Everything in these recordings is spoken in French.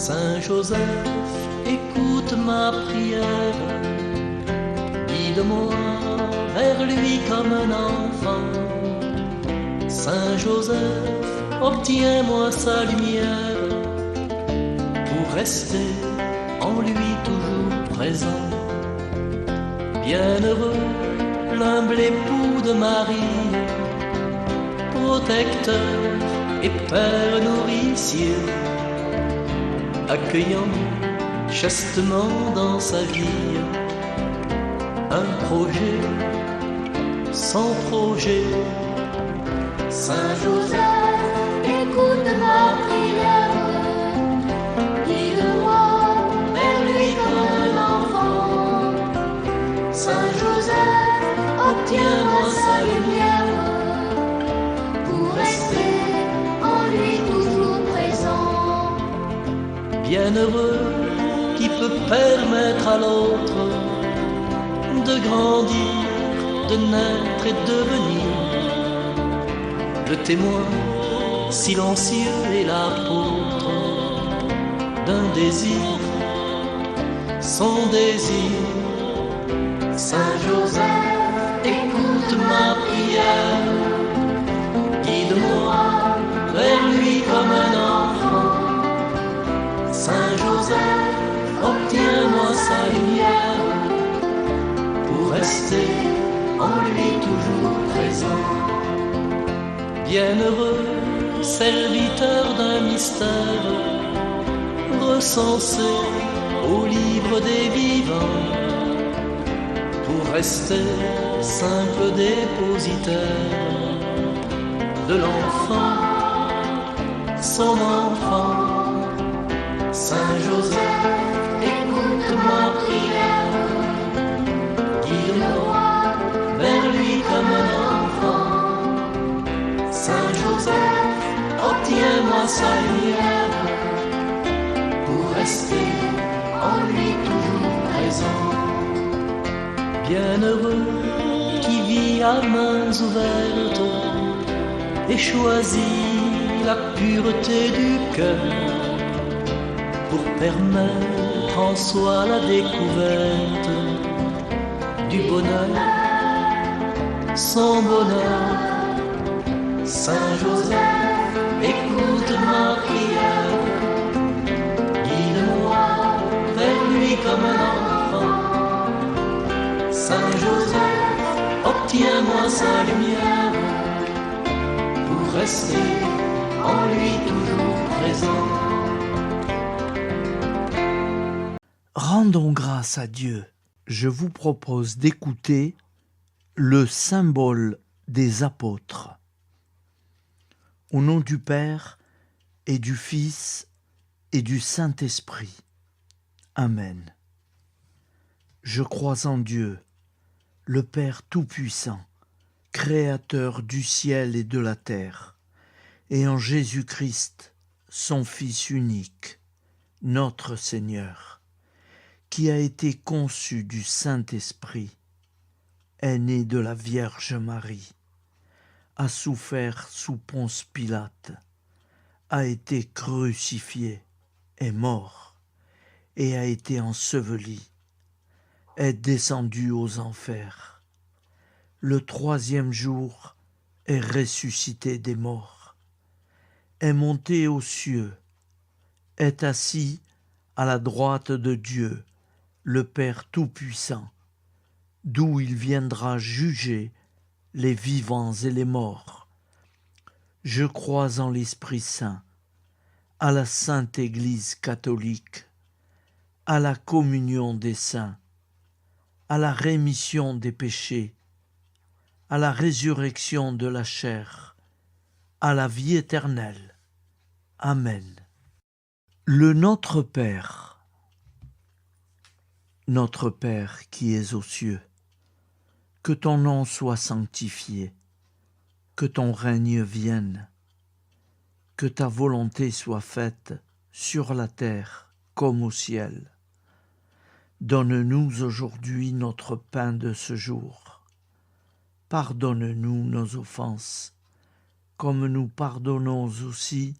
Saint Joseph, écoute ma prière, guide-moi vers lui comme un enfant. Saint Joseph, obtiens-moi sa lumière, pour rester en lui toujours présent. Bienheureux, l'humble époux de Marie, protecteur et père nourricier, accueillant chastement dans sa vie un projet sans projet. Saint Joseph, écoute ma prière, guide-moi vers lui comme un enfant. Saint Joseph, obtiens-moi sa lumière, pour rester en lui toujours présent. Bienheureux qui peut permettre à l'autre de grandir, de naître et de devenir le témoin silencieux et l'apôtre d'un désir, son désir. Saint Joseph, écoute ma prière, guide-moi vers lui comme un enfant. Saint Joseph, obtiens-moi sa lumière, pour rester en lui toujours présent. Bienheureux, serviteur d'un mystère, recensé au livre des vivants, pour rester simple dépositaire de l'enfant, son enfant. Saint Joseph, écoute ma prière, guide-moi vers lui comme un enfant. Saint Joseph, obtiens-moi sa lumière, pour rester en lui toujours présent. Bienheureux qui vit à mains ouvertes et choisit la pureté du cœur, pour permettre en soi la découverte du bonheur, son bonheur. Saint Joseph, écoute ma prière, guide-moi vers lui comme un enfant. Saint Joseph, obtiens-moi sa lumière, pour rester en lui toujours présent. Rendons grâce à Dieu. Je vous propose d'écouter le symbole des apôtres. Au nom du Père et du Fils et du Saint-Esprit. Amen. Je crois en Dieu, le Père Tout-Puissant, Créateur du ciel et de la terre, et en Jésus-Christ, son Fils unique, notre Seigneur, qui a été conçu du Saint-Esprit, est né de la Vierge Marie, a souffert sous Ponce Pilate, a été crucifié, est mort, et a été enseveli, est descendu aux enfers. Le troisième jour est ressuscité des morts, est monté aux cieux, est assis à la droite de Dieu, le Père Tout-Puissant, d'où il viendra juger les vivants et les morts. Je crois en l'Esprit Saint, à la Sainte Église catholique, à la communion des saints, à la rémission des péchés, à la résurrection de la chair, à la vie éternelle. Amen. Le Notre Père. Notre Père qui es aux cieux, que ton nom soit sanctifié, que ton règne vienne, que ta volonté soit faite sur la terre comme au ciel. Donne-nous aujourd'hui notre pain de ce jour. Pardonne-nous nos offenses, comme nous pardonnons aussi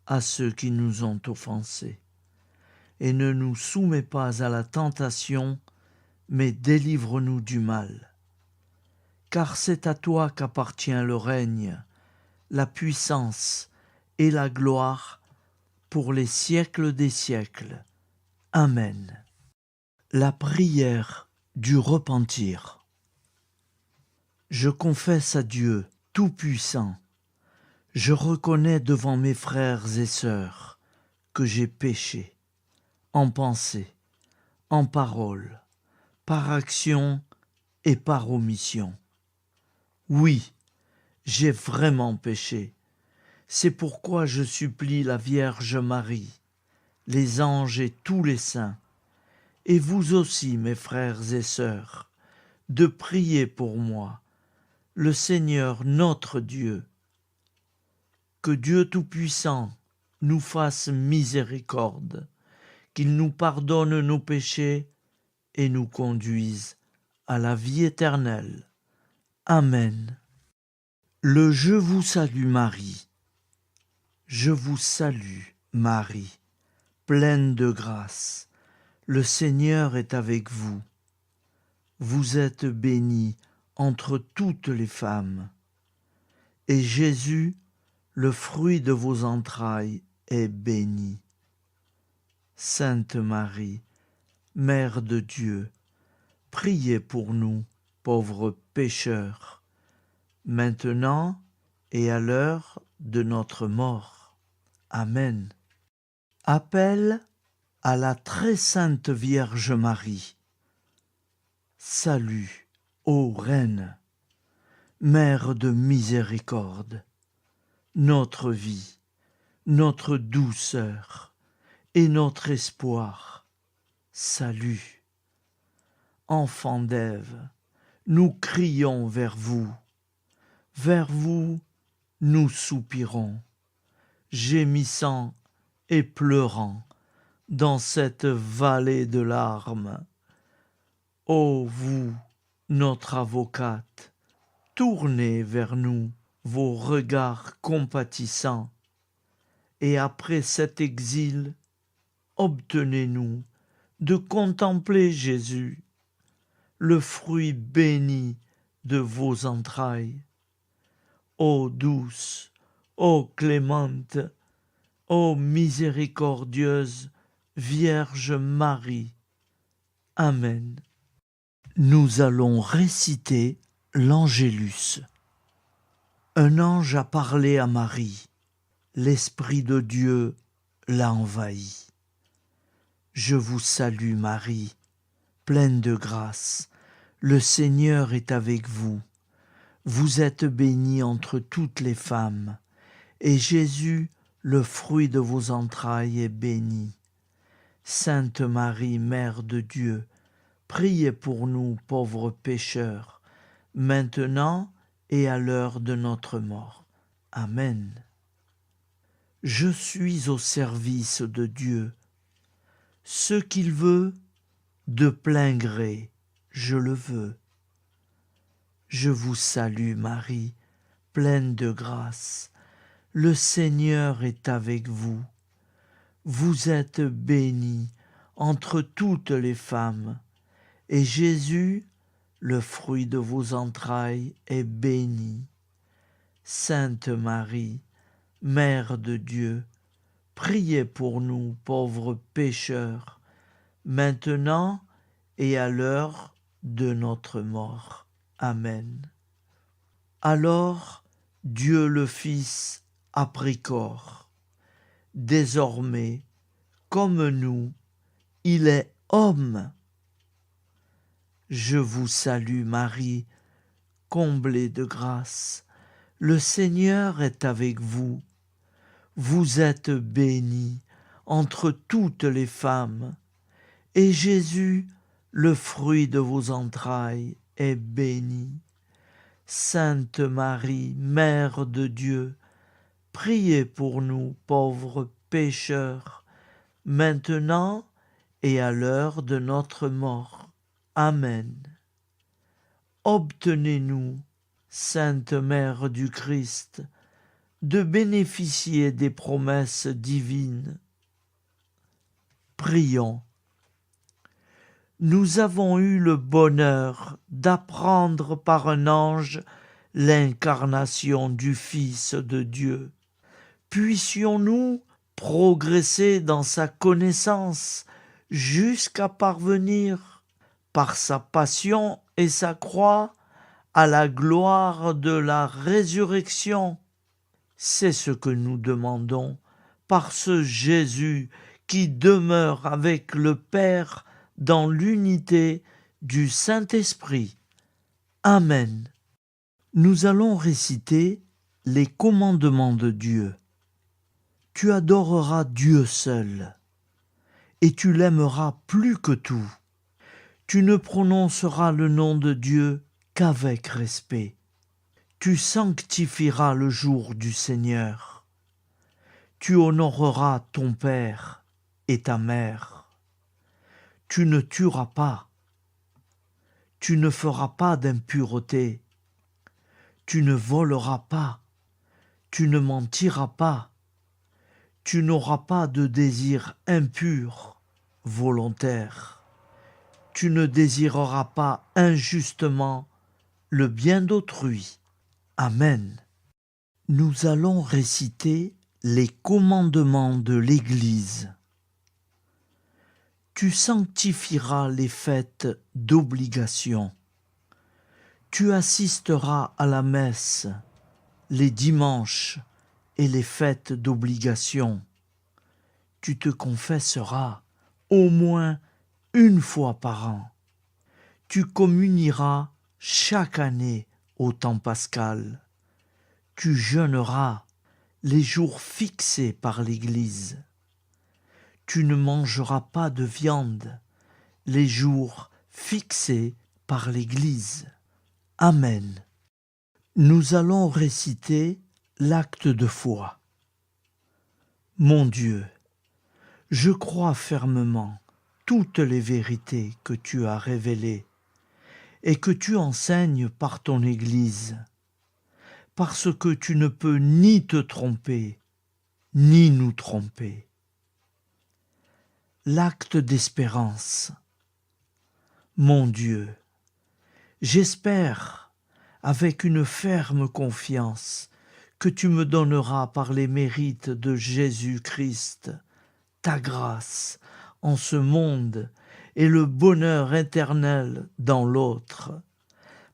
à ceux qui nous ont offensés. et ne nous soumets pas à la tentation, mais délivre-nous du mal. Car c'est à toi qu'appartient le règne, la puissance et la gloire pour les siècles des siècles. Amen. La prière du repentir. Je confesse à Dieu Tout-Puissant, je reconnais devant mes frères et sœurs que j'ai péché, en pensée, en parole, par action et par omission. Oui, j'ai vraiment péché. C'est pourquoi je supplie la Vierge Marie, les anges et tous les saints, et vous aussi, mes frères et sœurs, de prier pour moi, le Seigneur notre Dieu. Que Dieu Tout-Puissant nous fasse miséricorde, qu'il nous pardonne nos péchés et nous conduise à la vie éternelle. Amen. Le Je vous salue Marie. Je vous salue Marie, pleine de grâce. Le Seigneur est avec vous. Vous êtes bénie entre toutes les femmes. Et Jésus, le fruit de vos entrailles, est béni. Sainte Marie, Mère de Dieu, priez pour nous, pauvres pécheurs, maintenant et à l'heure de notre mort. Amen. Appel à la très sainte Vierge Marie. Salut, ô Reine, Mère de miséricorde, notre vie, notre douceur et notre espoir. Salut. Enfants d'Ève, nous crions vers vous nous soupirons, gémissant et pleurant dans cette vallée de larmes. Ô vous, notre avocate, tournez vers nous vos regards compatissants, et après cet exil, obtenez-nous de contempler Jésus, le fruit béni de vos entrailles. Ô douce, ô clémente, ô miséricordieuse Vierge Marie. Amen. Nous allons réciter l'Angélus. Un ange a parlé à Marie. L'Esprit de Dieu l'a envahi. Je vous salue Marie, pleine de grâce. Le Seigneur est avec vous. Vous êtes bénie entre toutes les femmes, et Jésus, le fruit de vos entrailles, est béni. Sainte Marie, Mère de Dieu, priez pour nous pauvres pécheurs, maintenant et à l'heure de notre mort. Amen. Je suis au service de Dieu. Ce qu'il veut, de plein gré, je le veux. Je vous salue Marie, pleine de grâce. Le Seigneur est avec vous. Vous êtes bénie entre toutes les femmes, et Jésus, le fruit de vos entrailles, est béni. Sainte Marie, Mère de Dieu, priez pour nous pauvres pécheurs, maintenant et à l'heure de notre mort. Amen. Alors Dieu le Fils a pris corps. Désormais, comme nous, il est homme. Je vous salue Marie, comblée de grâce. Le Seigneur est avec vous. Vous êtes bénie entre toutes les femmes, et Jésus, le fruit de vos entrailles, est béni. Sainte Marie, Mère de Dieu, priez pour nous pauvres pécheurs, maintenant et à l'heure de notre mort. Amen. Obtenez-nous, Sainte Mère du Christ, de bénéficier des promesses divines. Prions. Nous avons eu le bonheur d'apprendre par un ange l'incarnation du Fils de Dieu. Puissions-nous progresser dans sa connaissance jusqu'à parvenir, par sa passion et sa croix, à la gloire de la résurrection. C'est ce que nous demandons par ce Jésus qui demeure avec le Père dans l'unité du Saint-Esprit. Amen. Nous allons réciter les commandements de Dieu. Tu adoreras Dieu seul, et tu l'aimeras plus que tout. Tu ne prononceras le nom de Dieu qu'avec respect. Tu sanctifieras le jour du Seigneur. Tu honoreras ton père et ta mère. Tu ne tueras pas. Tu ne feras pas d'impureté. Tu ne voleras pas. Tu ne mentiras pas. Tu n'auras pas de désir impur, volontaire. Tu ne désireras pas injustement le bien d'autrui. Amen. Nous allons réciter les commandements de l'Église. Tu sanctifieras les fêtes d'obligation. Tu assisteras à la messe les dimanches et les fêtes d'obligation. Tu te confesseras au moins une fois par an. Tu communieras chaque année au temps pascal. Tu jeûneras les jours fixés par l'Église. Tu ne mangeras pas de viande les jours fixés par l'Église. Amen. Nous allons réciter l'acte de foi. Mon Dieu, je crois fermement toutes les vérités que tu as révélées et que tu enseignes par ton Église, parce que tu ne peux ni te tromper, ni nous tromper. L'acte d'espérance. Mon Dieu, j'espère avec une ferme confiance que tu me donneras par les mérites de Jésus-Christ ta grâce en ce monde et le bonheur éternel dans l'autre,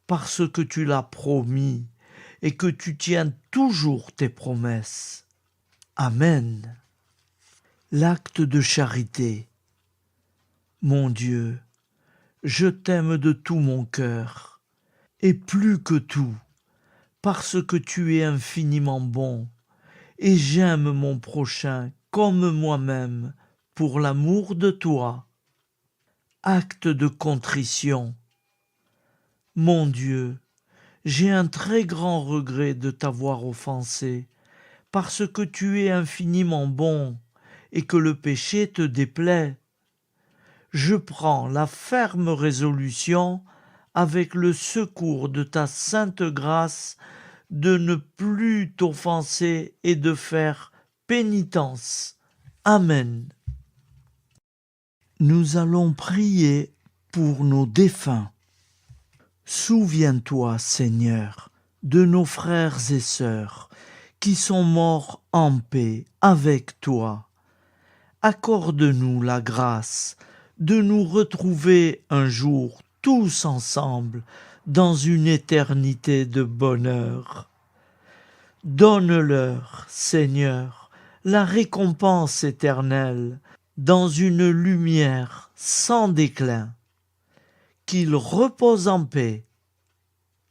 parce que tu l'as promis et que tu tiens toujours tes promesses. Amen. L'acte de charité. Mon Dieu, je t'aime de tout mon cœur, et plus que tout, parce que tu es infiniment bon, et j'aime mon prochain comme moi-même, pour l'amour de toi. Acte de contrition. Mon Dieu, j'ai un très grand regret de t'avoir offensé, parce que tu es infiniment bon et que le péché te déplaît. Je prends la ferme résolution, avec le secours de ta sainte grâce, de ne plus t'offenser et de faire pénitence. Amen. Nous allons prier pour nos défunts. Souviens-toi, Seigneur, de nos frères et sœurs qui sont morts en paix avec toi. Accorde-nous la grâce de nous retrouver un jour tous ensemble dans une éternité de bonheur. Donne-leur, Seigneur, la récompense éternelle dans une lumière sans déclin. Qu'ils reposent en paix.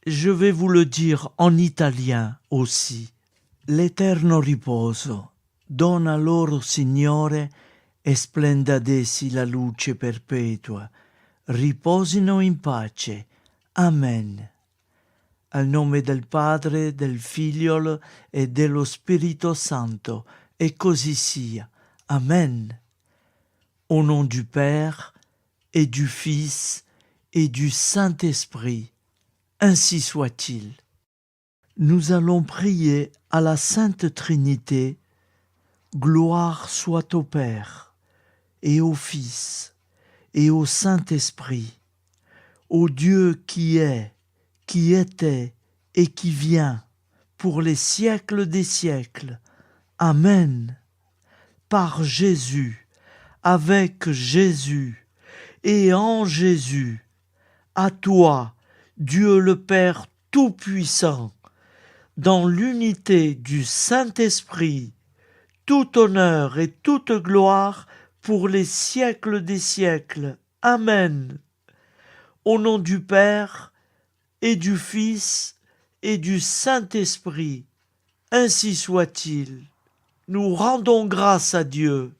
Je vais vous le dire en italien aussi. L'eterno riposo dona loro, Signore, e splenda ad essi la luce perpetua. Riposino in pace. Amen. Al nome del Padre, del Figlio e dello Spirito Santo, et così sia. Amen. Au nom du Père et du Fils et du Saint-Esprit, ainsi soit-il. Nous allons prier à la Sainte Trinité. Gloire soit au Père, et au Fils, et au Saint-Esprit, au Dieu qui est, qui était et qui vient, pour les siècles des siècles. Amen. Par Jésus, avec Jésus et en Jésus, à toi, Dieu le Père Tout-Puissant, dans l'unité du Saint-Esprit, tout honneur et toute gloire pour les siècles des siècles. Amen. Au nom du Père et du Fils et du Saint-Esprit, ainsi soit-il. Nous rendons grâce à Dieu.